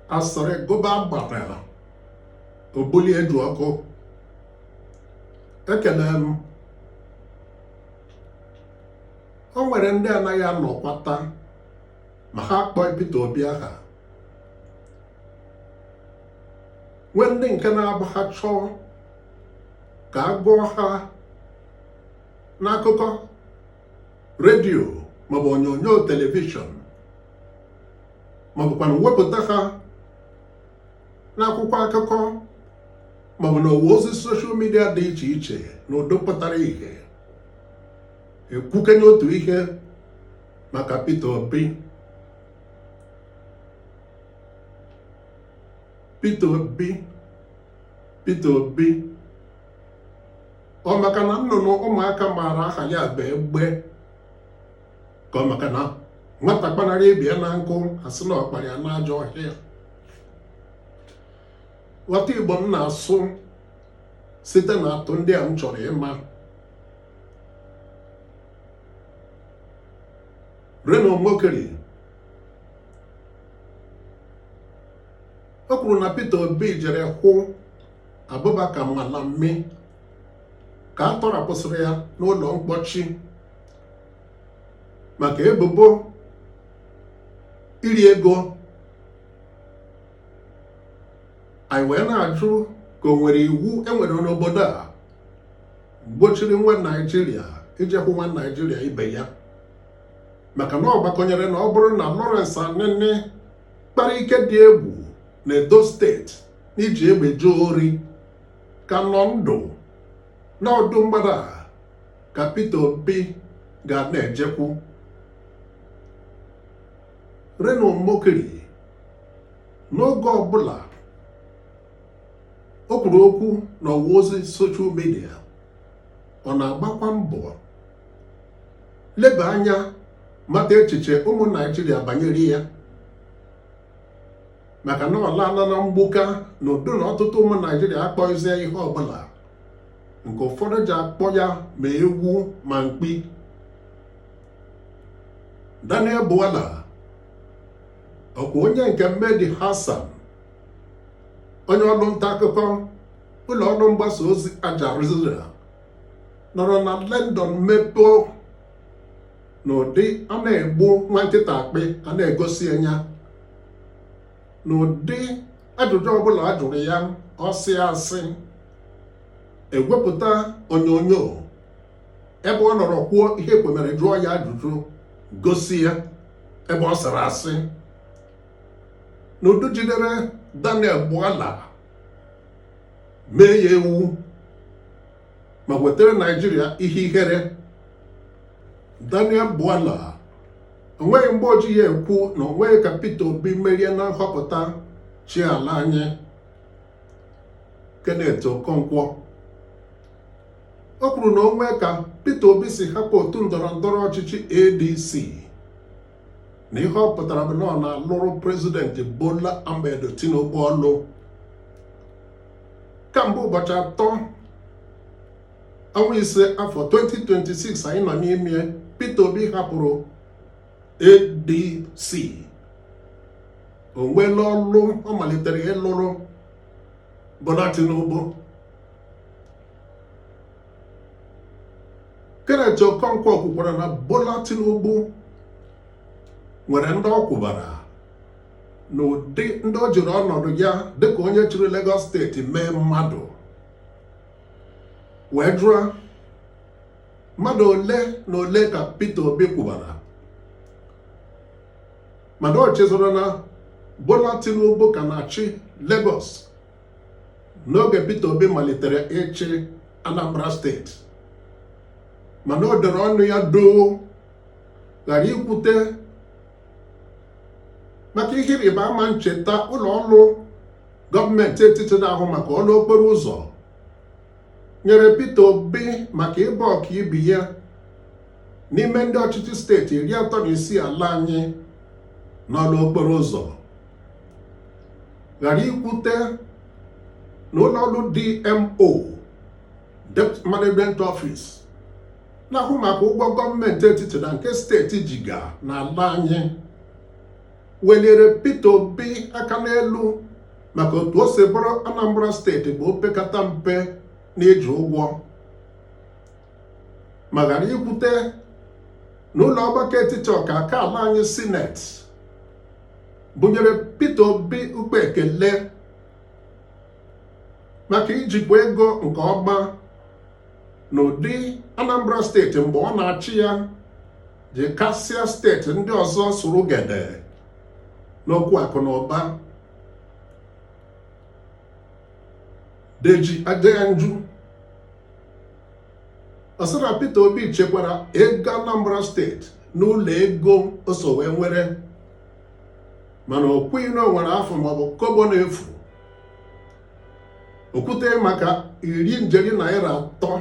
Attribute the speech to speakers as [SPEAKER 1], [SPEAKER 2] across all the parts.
[SPEAKER 1] asịrị gụba gbatara obuli edu ọkụ. Ekele m. O nwere ndị anaghị anọkwata ma ha kpọọ Peter Obi aha. Nwee ndị nke na-abụ ha chọọ ka a gụọ ha n'akụkọ redio maọbụ onyonyo telivishọn maọbụkwa na wepụta ha n'akwụkwọ akụkọ maọbụ na ọwa ozi soshal midia dị iche iche na udo pụtara ihe ekwukenye otu ihe maka Peter Obi. Peter Obi ọ maka na nnụnụ ụmụaka maara aha ya bụ egbe ka ọ maka na nwata kpanara ebie na nkụ asị na ọkpara ya n'ajọ ọhịa. Ghọta Igbo m na-asụ site na atụ ndị a m chọrọ ịma. Reno Mokri o kwuru na Peter Obi jere hụ Abubakar Malami ka a tọrapụsịrị ya n'ụlọ mkpọchi maka ebubo iri ego. Anyị wee na-ajụ ka o nwere iwu enwere n'obodo a gbochiri nwa Naịjirịa ije hụ nwa Naịjirịa ibe ya, maka na ọ gbakọnyere na ọ bụrụ na Lawrence Anini kpara ike dị egwu na Edo steeti n'iji egbe jee ori ka nọ ndụ n'ọdụ mgbada a ka Peter Obi ga na-ejekwu. Reno Mokri n'oge ọbụla o kwuru okwu n'ọwa ozi soshal midia, ọ na-agbakwa mbọ leba anya mata echiche ụmụ Naịjirịa banyere ya, maka na ọ laala na mgbuka na udo na ọtụtụ ụmụ Naịjirịa akpọzie ihe ọbụla nke ụfọdụ ji akpọ ya ma egwu ma mkpi. Daniel Bwala ọkwa onye nke Mehdi Hassan, onye ọrụ nta akụkọ ụlọ ọrụ mgbasa ozi Al Jazeera, nọrọ na London mepe n'ụdị a na-egbu nwa nkịta akpị a na-egosi anya, n'ụdị ajụjụ ọbụla a jụrụ ya ọsị asị ewepụta onyonyo ebe ọ nọrọ kwuo ihe kwemere jụọ ya ajụjụ gosi ya ebe ọ sịrị asị. N'udu jidere Daniel Bwala mee ya ewu ma wetara Naịjirịa ihe ihere. Daniel Bwala onweghị mgbe o ji ya ekwu na onweghị ka Peter Obi merie na nhọpụta chi ala anyị. Kenneth Okonkwo o kwuru na onwe ka Peter Obi si hapụ otu ndọrọ ndọrọ ọchịchị ADC na ihe ọ pụtara bụ na ọ na-alụrụ prezidenti Bola Ahmed Tinubu ọlụ. Kamgbe ụbọchị 3 ọnwa 5 afọ 2026 anyị nọ n'ime, Peter Obi hapụrụ ADC. O nweela ọlụ ọ malitere ịlụrụ Bola Tinubu. Kenneth Okonkwo kwukwara na Bola Tinubu nwere ndị ọ kwụbara n'ụdị ndị o jiri ọnọdụ ya dịka onye chịrị Lagos steeti mee mmadụ, wee jụọ mmadụ ole na ole ka Peter Obi kwụbara. Mana o chezoro na Bola Tinubu ka na-achị Lagos n'oge Peter Obi malitere ịchị Anambra steeti, mana o dere ọnụ ya doo ghara ikwute maka ihe ịrịba ama ncheta ụlọ ọrụ gọọmenti etiti na-ahụ maka ọrụ okporo ụzọ nyere Peter Obi maka ịba ọkaibe ya n'ime ndị ọchịchị steeti 36 ala anyị n'ọrụ okporo ụzọ, ghara ikwute na ụlọ ọrụ DMO Deputy Management Office na-ahụ maka ụgbọ gọọmenti etiti na nke steeti jiga n'ala anyị weliri Peter Obi aka n'elu maka otu o si bụrụ Anambra steeti bụ opekata mpe na-eji ụgwọ, ma ghara ikwute n'ụlọ ọgbakọ etiti ọkaka ala anyị sineti bunyere Peter Obi ukpe ekele maka ijikwa ego nke ọma n'ụdị Anambra steeti mgbe ọ na-achị ya ji kasịa steeti ndị ọzọ sụrụ gede n'okwu akụ na ụba. Deji Adeyanju ọsara Peter Obi chekwara ego Anambra steeti n'ụlọ ego o so wee nwere, mana o kwughị na o nwere afọ maọbụ kobo n'efu. Okwute maka 10 naira 3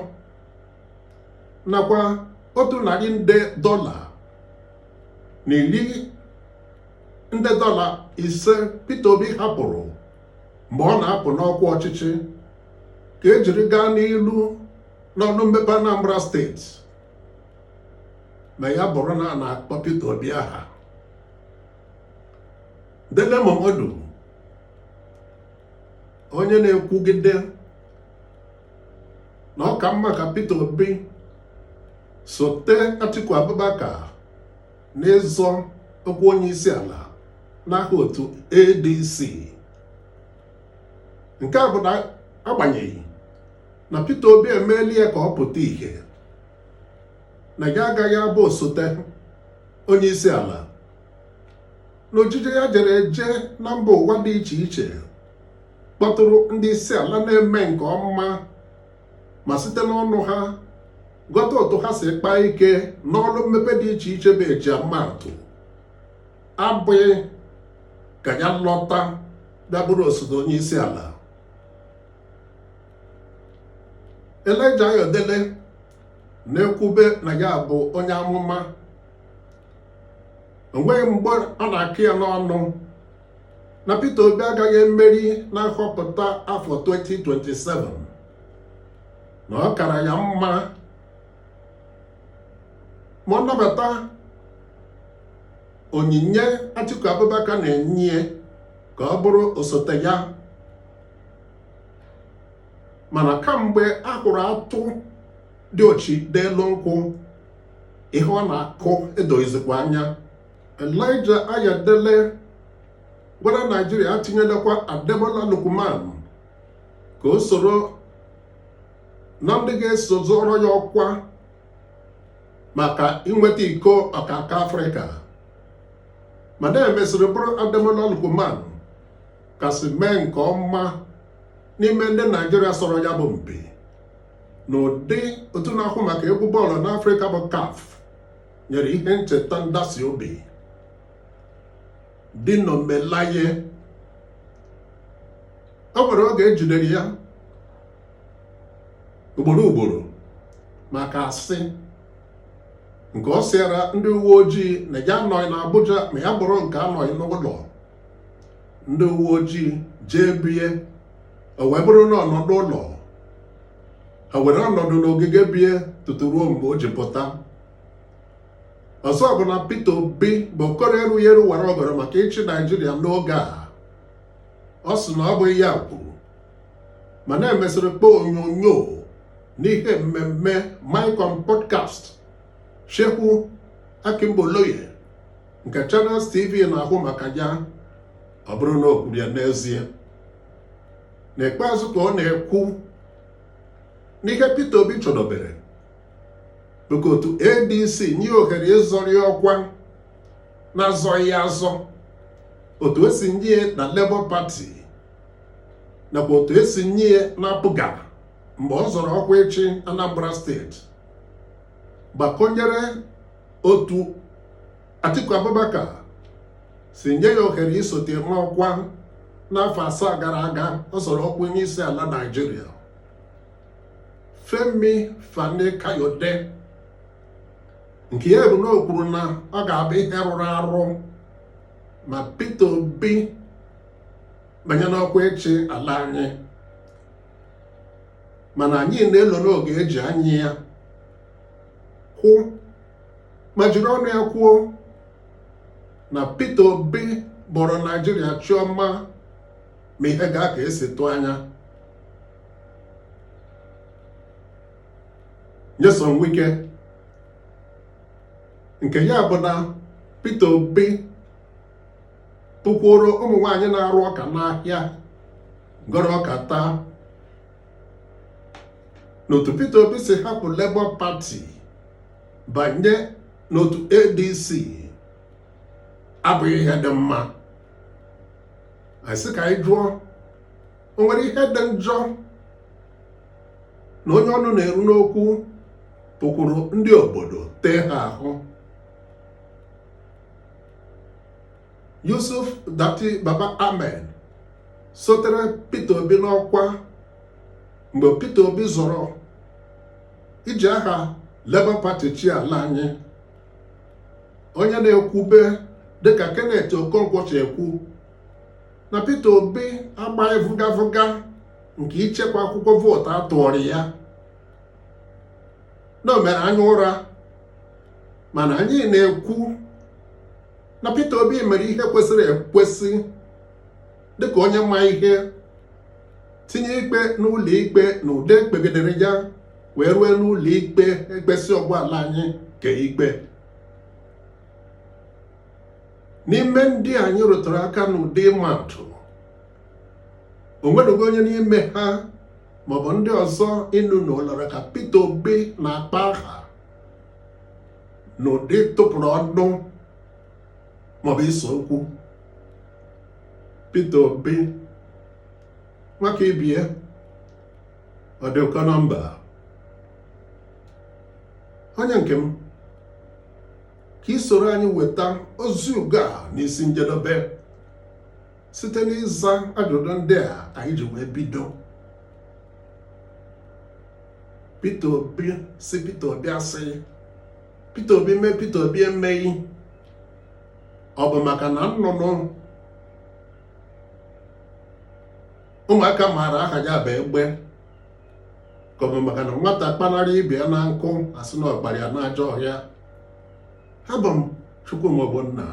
[SPEAKER 1] nakwa $100 na $5 Peter Obi hapụrụ mgbe ọ na-apụ n'ọkwa ọchịchị ka ejiri gaa n'ilu n'ọnụ mmepe Anambra steeti, ma ya bụrụ na a na-akpọ Peter Obi aha. Dele Momodu, onye na-ekwugide na ọ ka mma ka Peter Obi sote Atiku Abubakar n'ịzọ okwu onye isi ala n'aha otu ADC. Nke a bụ na agbanyeghị na Peter Obi emeela ya ka ọ pụta ihe na ya agaghị abụ osote onye isi ala, na ojije ya jere eje na mba ụwa dị iche iche kpọtụrụ ndị isi ala na-eme nke ọma ma site n'ọnụ ha ghọta otu ha si kpaa ike n'ọrụ mmepe dị iche iche bụ eji amatụ, abụghị ka ya lọta bịabụrụ osote onye isi ala. Elijah Ayodele na-ekwube na ya bụ onye amụma. Onweghị mgbe a na-akụ ya n'ọnụ na Peter Obi agaghị emeri na nhọpụta afọ 2027, na ọ kara ya mma ma ọ nabata onyinye Atiku Abubakar na-enye ka ọ bụrụ osote ya. Mana kamgbe a hụrụ atụ dị ochi n'elu nkwụ, ihe ọ na-akụ edoghịzikwa anya. Elijah Ayodele gwara Naijiria atinyelekwa Ademola Lookman ka o soro na ndị ga-eso zọrọ ya ọkwa maka inweta iko ọkaka Afrịka, mana emesịrị bụrụ Ademola Lookman kasị mee nke ọma n'ime ndị Naijiria sọrọ ya bụ mpi n'ụdị otu na-ahụ maka egwu bọọlụ n'Afrịka bụ CAF nyere ihe ncheta ndasi obi. Dino Melaye, o nwere oge ejidere ya ugboro maka asị nke ọ sịara ndị uwe ojii na ya anọghị n'Abuja ma ya bụrụ nke anọghị n'ụlọ. Ndị uwe ojii jee bie, o wee bụrụ na ọnọdụ ụlọ, ha were ọnọdụ n'ogige bie tutu ruo mgbe o ji pụta. Ọzọ bụ na Peter Obi bụ okoro erughị eru wara ọgọrọ maka ịchị Naijiria n'oge a. Ọ sị na ọ bụ ya kwuru, ma na-emesịrị kpọọ onyonyo n'ihe mmemme Micon podcast Shehu Akimboloye nke Channels TV na-ahụ maka ya. Ọ bụrụ na o kwuru ya n'ezie, n'ikpeazụ ka ọ na-ekwu n'ihe Peter Obi chọdobere bụ ka otu ADC nye ohere ịzọrọ ya ọkwa na-azọghị ya azọ, otu esi nye na Labour Party nakwa otu esi nye na Apụga mgbe ọ zọrọ ọkwa ịchị Anambra steeti, gbakọnyere otu Atiku Abubakar si nye ya ohere isote n'ọkwa n'afọ 7 gara aga ọ zọrọ ọkwa onye isi ala Naijiria. Femi Fani Kayode nke ya bụ na o kwuru na ọ ga-abụ ihe rụrụ arụ ma Peter Obi banye n'ọkwa ịchị ala anyị, mana anyị na-elo n'oge eji anyị ya kwụ ma jiri ọnụ ya kwuo na Peter Obi bọrọ Naijiria chiọma ma ihe gaa ka esi tụ anya. Nyesom Wike nke ya bụ na Peter Obi pụkworo ụmụ nwaanyị na-arụ ọka n'ahịa gọrọ ọka taa n'otu Peter Obi si hapụ Labour Party banye n'otu ADC abụghị ihe dị mma. Asị ka anyị jụọ, o nwere ihe dị njọ na onye ọnụ na-eru n'okwu pụkwuru ndị obodo tee ha ahụ? Yusuf Datti Baba Ahmed sotere Peter Obi n'ọkwa mgbe Peter Obi zọrọ iji aha Labour Party chi ala anyị. Onye na-ekwube dịka Kenneth Okonkwo si ekwu na Peter Obi agbaghị vụgavụga nke ichekwa akwụkwọ vootu atụọrọ ya na o mere anya ụra, mana anyị na-ekwu na Peter Obi mere ihe kwesịrị ekwesị dịka onye ma ihe, tinye ikpe n'ụlọ ikpe na ude kpegidere ya wee rue n'ụlọ ikpe ekpesi ọgbọala anyị ke ikpe. N'ime ndị anyị rụtụrụ aka n'ụdị ịma atụ, o nwereghị onye n'ime ha maọbụ ndị ọzọ ịnụ na ụlọrọ ka Peter Obi na-akpa aha n'ụdị tụpụrụ ọnụ maọbụ iso okwu. Peter Obi nwaka ibie ọ dị ụkọ na mba. Onye nke m, ka ị soro anyị weta ozi ugo a n'isi njedebe site n'ịza ajụjụ ndị a anyị ji wee bido. Peter Obi si Peter Obi asị, Peter Obi mee Peter Obi emeghị. Ọ bụ maka na nnụnụ ụmụaka maara aha ya bụ egbe, ka ọ bụ maka na nwata kpanara ibe ya na nkụ asị na ọgbara ya n'ajọ ọhịa? Abụ m Chukwuma Ogbonna.